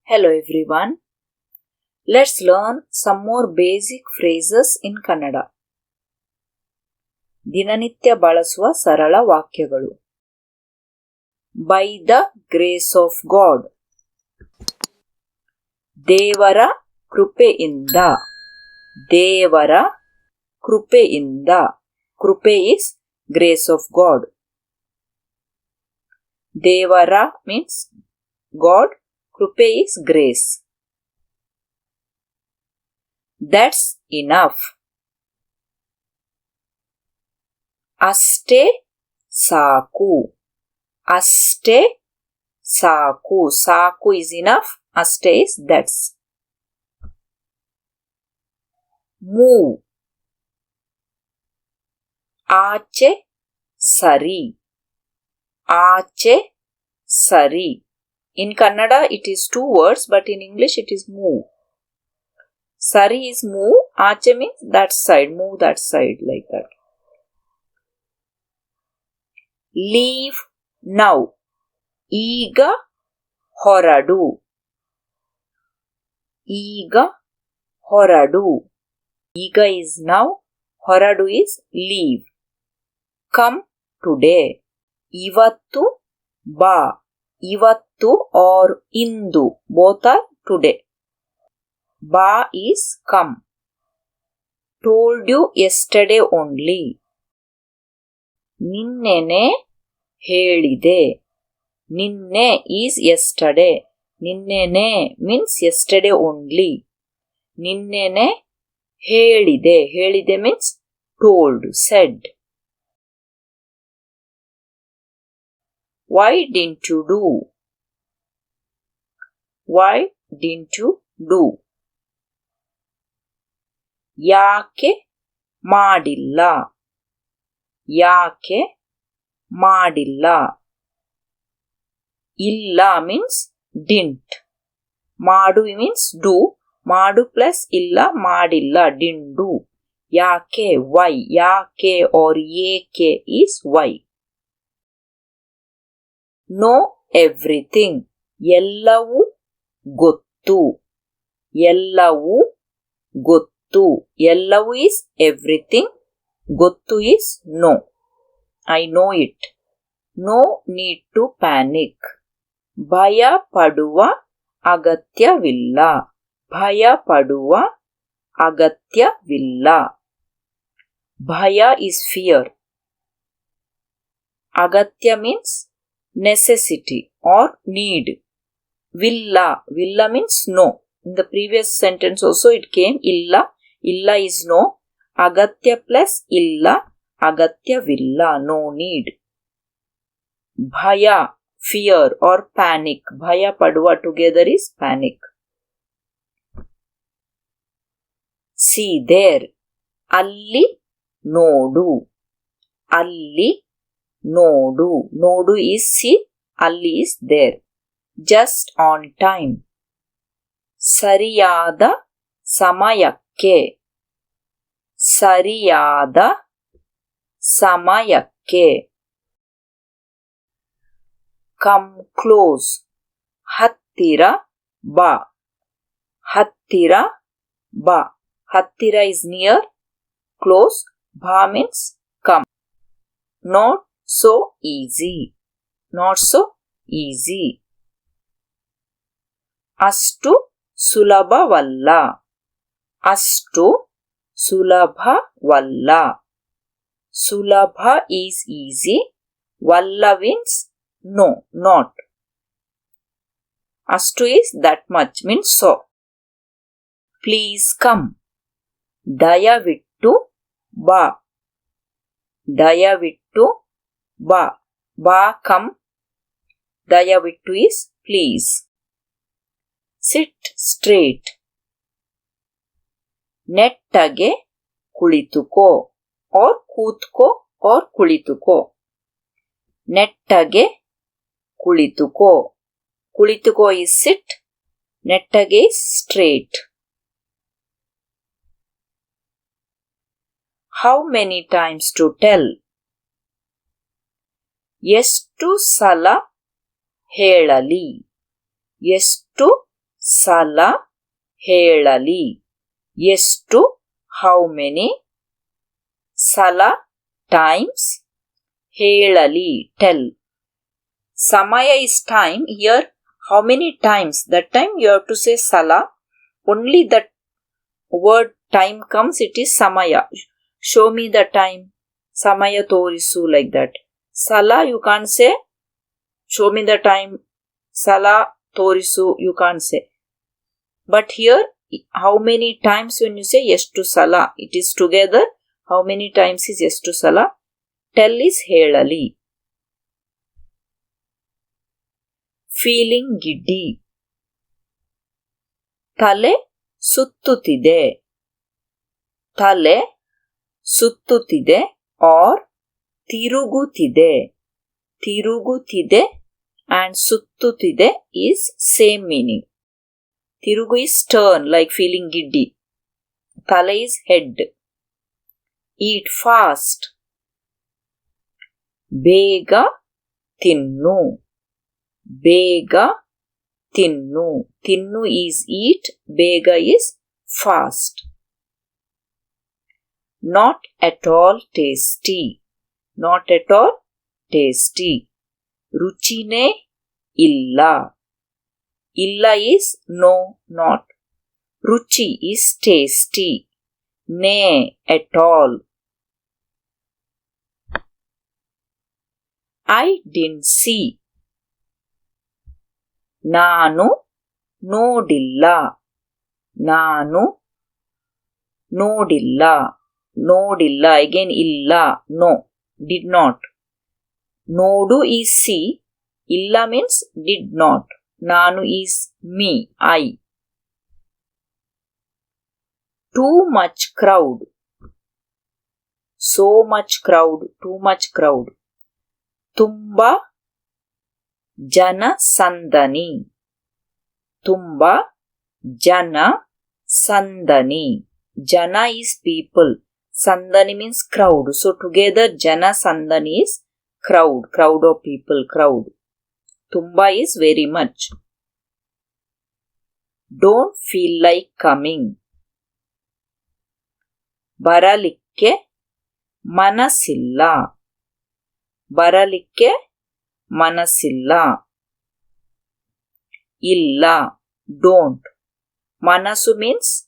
Hello everyone. Let's learn some more basic phrases in Kannada. ದಿನನಿತ್ಯ ಬಳಸುವ ಸರಳ ವಾಕ್ಯಗಳು. By the grace of God. ದೇವರ ಕೃಪೆಯಿಂದ. ದೇವರ ಕೃಪೆಯಿಂದ. ಕೃಪೆ is grace of God. ದೇವರ means God. Krupe is grace. That's enough. Aste saku. Aste saku. Saku is enough. Aste is that's. Move. Aache sari. Aache sari. In Kannada it is two words, but in English it is move. Sari is move, aache means that side, move that side like that. Leave now. Iga horadu. Iga horadu. Iga is now, horadu is leave. Come today. Ivattu ba. Ivattu or indu, both are today. Ba is come. Told you yesterday only. Ninnene helide. Ninne is yesterday. Ninnene means yesterday only. Ninnene helide. Helide means told, said. Why didn't you do? Why didn't you do? ಯಾಕೆ ಮಾಡಿಲ್ಲ? ಯಾಕೆ ಮಾಡಿಲ್ಲ? ಇಲ್ಲ means didn't. ಮಾಡು means do. ಮಾಡು plus ಇಲ್ಲ ಮಾಡಿಲ್ಲ didn't do. ಯಾಕೆ why. ಯಾಕೆ or ಏಕೆ is why. Know everything. ಎಲ್ಲವೂ ಗೊತ್ತು. ಎಲ್ಲವೂ ಗೊತ್ತು. ಎಲ್ಲವೂ is everything. ಗೊತ್ತು is know. I know it. No need to panic. ಭಯ ಪಡುವ ಅಗತ್ಯವಿಲ್ಲ. ಭಯ ಪಡುವ ಅಗತ್ಯವಿಲ್ಲ. ಭಯ is fear. ಅಗತ್ಯ means necessity or need. Villa. Villa means no. In the previous sentence also it came illa. Illa is no. Agatya plus illa. Agatya villa. No need. Bhaya. Fear or panic. Bhaya paduva together is panic. See there. Alli nodu. Alli nodu. Nodu is see. Alli is there. Just on time. ಸರಿಯಾದ ಸಮಯಕ್ಕೆ. ಸರಿಯಾದ ಸಮಯಕ್ಕೆ. Come close. ಹತ್ತಿರ ಬಾ. ಹತ್ತಿರ ಬಾ. ಹತ್ತಿರ is near. Close. ಬಾ means come. Not so easy. Not so easy. ಅಷ್ಟು ಸುಲಭವಲ್ಲ. ಅಷ್ಟು ಸುಲಭವಲ್ಲ. ಸುಲಭ is easy. ವಲ್ಲ means no, not. ಅಷ್ಟು is that much means so. Please come. ದಯವಿಟ್ಟು ಬಾ. ದಯವಿಟ್ಟು ಬಾ. ಬಾ come. ದಯವಿಟ್ಟು is please. Sit straight. ನೆಟ್ಟಗೆ ಕುಳಿತುಕೋ or ಕೂತ್ಕೋ or ಕುಳಿತುಕೋ. ನೆಟ್ಟಗೆ ಕುಳಿತುಕೋ. ಕುಳಿತುಕೋ is sit. ನೆಟ್ಟಗೆ is straight. How many times to tell? ಎಷ್ಟು ಸಲ ಹೇಳಲಿ. ಎಷ್ಟು ಸಲ ಹೇಳಲಿ. ಎಷ್ಟು how many, ಸಲ times, ಹೇಳಲಿ tell. Samaya is time. Here how many times? That time you have to say sala. Only that word time comes, it is samaya. Show me the time. Samaya torisu, like that. Sala you can't say. Show me the time. Sala torisu you can't say. But here how many times when you say ಎಷ್ಟು ಸಲ, it is together. How many times is ಎಷ್ಟು ಸಲ? Tell is ಹೇಳಲಿ. Feeling giddy. ತಲೆ ಸುತ್ತುತ್ತಿದೆ. ತಲೆ ಸುತ್ತುತ್ತಿದೆ or ತಿರುಗುತ್ತಿದೆ. ತಿರುಗುತ್ತಿದೆ and ಸುತ್ತುತ್ತಿದೆ is same meaning. ತಿರುಗು is turn, like feeling giddy. ತಲೆ is head. Eat fast. ಬೇಗ ತಿನ್ನು. ಬೇಗ ತಿನ್ನು. ತಿನ್ನು is eat. ಬೇಗ is fast. Not at all tasty. Not at all tasty. ರುಚಿನೇ ಇಲ್ಲ. ಇಲ್ಲ is no, not. ರುಚಿ is tasty. ನೇ at all. I didn't see. ನಾನು ನೋಡಿಲ್ಲ. ನಾನು ನೋಡಿಲ್ಲ. ನೋಡಿಲ್ಲ again ಇಲ್ಲ, no, did not. ನೋಡು is see. ಇಲ್ಲ means did not. ನಾನು is me, I. Too much crowd. So much crowd. Too much crowd. ತುಂಬಾ ಜನ ಸಂದಣಿ. ತುಂಬಾ ಜನ ಸಂದಣಿ. ಜನ is people. Sandani means crowd. So together jana sandani is crowd. Crowd of people. Crowd. Tumba is very much. Don't feel like coming. Baralikke manasilla. Baralikke manasilla. Illa. Don't. Manasu means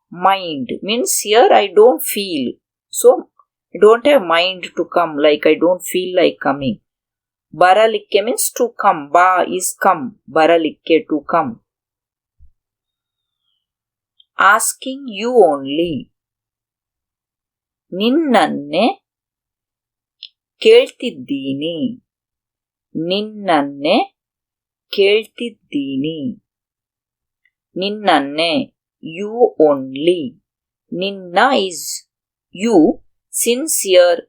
mind. Means here I don't feel. So I don't have mind to come. Like I don't feel like coming. Baralikke means to come. Ba is come. Baralikke to come. Asking you only. ನಿನ್ನನ್ನೇ ಕೇಳ್ತಿದ್ದೀನಿ. ನಿನ್ನನ್ನೇ ಕೇಳ್ತಿದ್ದೀನಿ. ನಿನ್ನನ್ನೇ you only. Ninna is you. Since here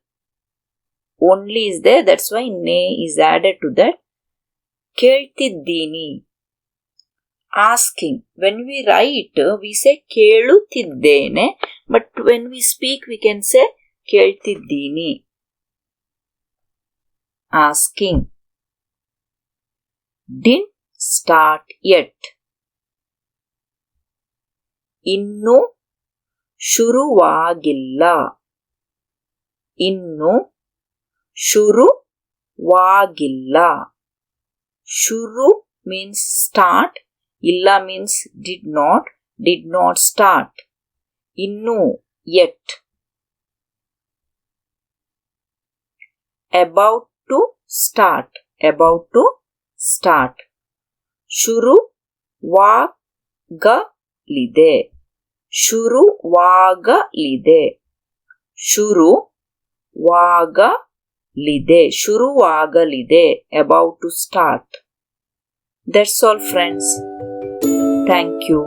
only is there, that's why ne is added to that. ಕೇಳ್ತಿದ್ದೀನಿ. Asking. When we write, we say ಕೇಳುತ್ತಿದ್ದೇನೆ. But when we speak, we can say ಕೇಳ್ತಿದ್ದೀನಿ. Asking. Didn't start yet. ಇನ್ನು ಶುರುವಾಗಿಲ್ಲ. ಇನ್ನು ಶುರುವಾಗಿಲ್ಲ. ಶುರು means start. ಇಲ್ಲ means did not start. ಇನ್ನು yet. About to start. About to start. ಶುರುವಾಗಲಿದೆ. ಶುರುವಾಗಲಿದೆ. ಶುರುವಾಗಲಿದೆ. ಶುರುವಾಗಲಿದೆ. About to start. That's all, friends. Thank you.